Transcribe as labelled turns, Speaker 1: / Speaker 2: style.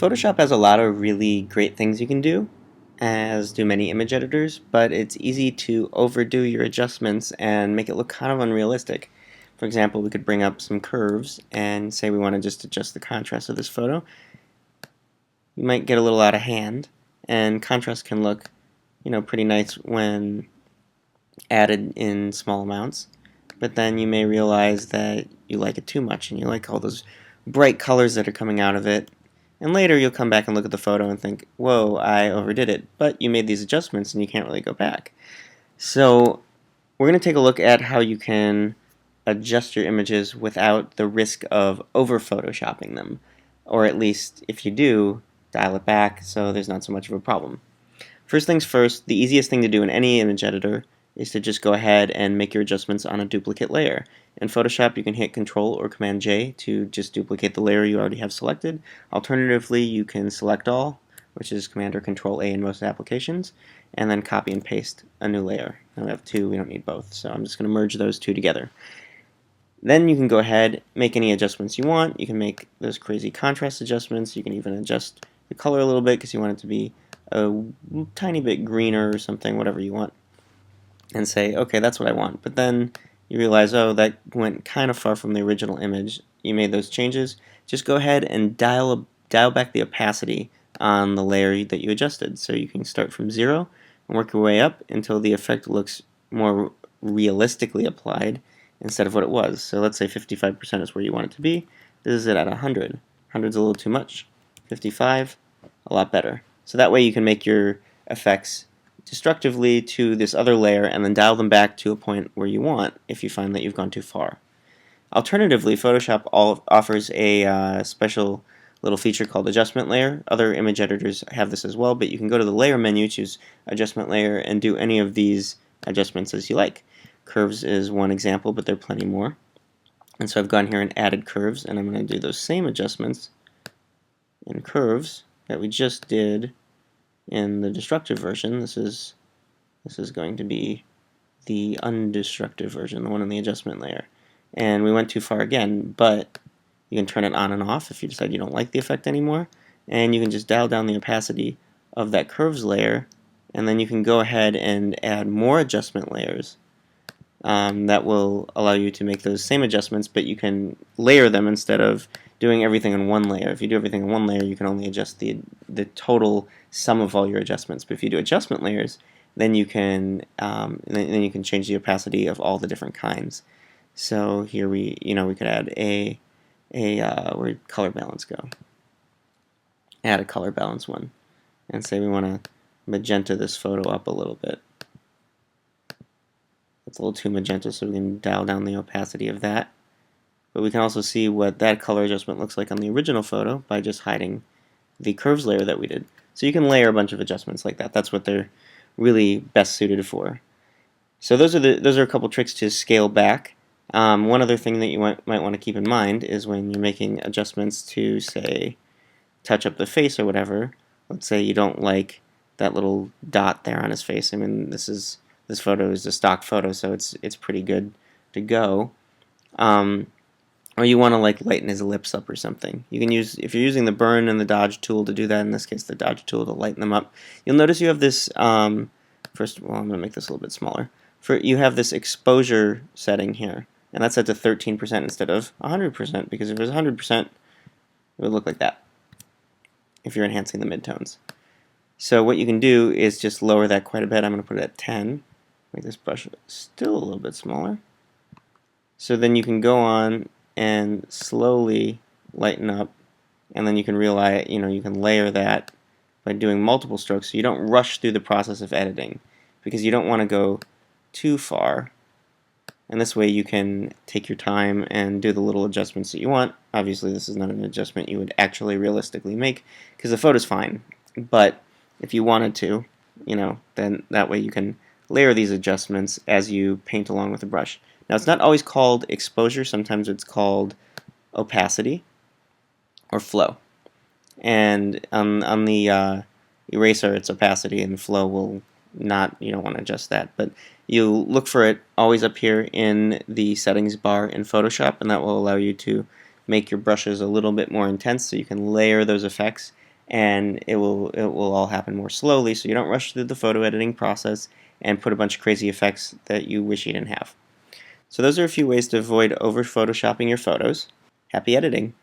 Speaker 1: Photoshop has a lot of really great things you can do, as do many image editors, but it's easy to overdo your adjustments and make it look kind of unrealistic. For example, we could bring up some curves and say we want to just adjust the contrast of this photo. You might get a little out of hand, and contrast can look, pretty nice when added in small amounts, but then you may realize that you like it too much and you like all those bright colors that are coming out of it. And later you'll come back and look at the photo and think, whoa, I overdid it. But you made these adjustments and you can't really go back. So we're going to take a look at how you can adjust your images without the risk of over photoshopping them. Or at least, if you do, dial it back so there's not so much of a problem. First things first, the easiest thing to do in any image editor is to just go ahead and make your adjustments on a duplicate layer. In Photoshop, you can hit Control or Command J to just duplicate the layer you already have selected. Alternatively, you can select all, which is Command or Control A in most applications, and then copy and paste a new layer. Now we have two, we don't need both, so I'm just going to merge those two together. Then you can go ahead, make any adjustments you want. You can make those crazy contrast adjustments. You can even adjust the color a little bit because you want it to be a tiny bit greener or something, whatever you want, and say, okay, that's what I want. But then you realize, oh, that went kind of far from the original image. You made those changes. Just go ahead and dial back the opacity on the layer that you adjusted. So you can start from 0 and work your way up until the effect looks more realistically applied instead of what it was. So let's say 55% is where you want it to be. This is it at 100. 100's a little too much. 55, a lot better. So that way you can make your effects destructively to this other layer and then dial them back to a point where you want if you find that you've gone too far. Alternatively, Photoshop offers a special little feature called Adjustment Layer. Other image editors have this as well, but you can go to the Layer menu, choose Adjustment Layer, and do any of these adjustments as you like. Curves is one example, but there are plenty more. And so I've gone here and added curves, and I'm going to do those same adjustments in curves that we just did in the destructive version. This is going to be the undestructive version, the one in the adjustment layer. And we went too far again, but you can turn it on and off if you decide you don't like the effect anymore. And you can just dial down the opacity of that curves layer, and then you can go ahead and add more adjustment layers that will allow you to make those same adjustments, but you can layer them instead of doing everything in one layer. If you do everything in one layer, you can only adjust the total sum of all your adjustments. But if you do adjustment layers, then you can change the opacity of all the different kinds. So here we could add where'd color balance go? Add a color balance one, and say we want to magenta this photo up a little bit. It's a little too magenta, so we can dial down the opacity of that. But we can also see what that color adjustment looks like on the original photo by just hiding the curves layer that we did. So you can layer a bunch of adjustments like that. That's what they're really best suited for. So those are a couple tricks to scale back. One other thing that you might want to keep in mind is when you're making adjustments to, say, touch up the face or whatever. Let's say you don't like that little dot there on his face. I mean, this photo is a stock photo, so it's pretty good to go. Or you want to lighten his lips up or something. You can use, if you're using the burn and the dodge tool to do that, in this case the dodge tool to lighten them up. You'll notice you have this, first, well, I'm going to make this a little bit smaller. You have this exposure setting here, and that's set to 13% instead of 100%, because if it was 100%, it would look like that if you're enhancing the midtones. So what you can do is just lower that quite a bit. I'm going to put it at 10. Make this brush still a little bit smaller. So then you can go on and slowly lighten up, and then you can realize, you can layer that by doing multiple strokes, so you don't rush through the process of editing, because you don't want to go too far. And this way you can take your time and do the little adjustments that you want. Obviously this is not an adjustment you would actually realistically make, because the photo's fine, but if you wanted to, then that way you can layer these adjustments as you paint along with the brush. Now it's not always called exposure, sometimes it's called opacity or flow. And on the eraser it's opacity, and flow will not, you don't want to adjust that. But you look for it always up here in the settings bar in Photoshop, and that will allow you to make your brushes a little bit more intense so you can layer those effects and it will all happen more slowly, so you don't rush through the photo editing process and put a bunch of crazy effects that you wish you didn't have. So those are a few ways to avoid over photoshopping your photos. Happy editing!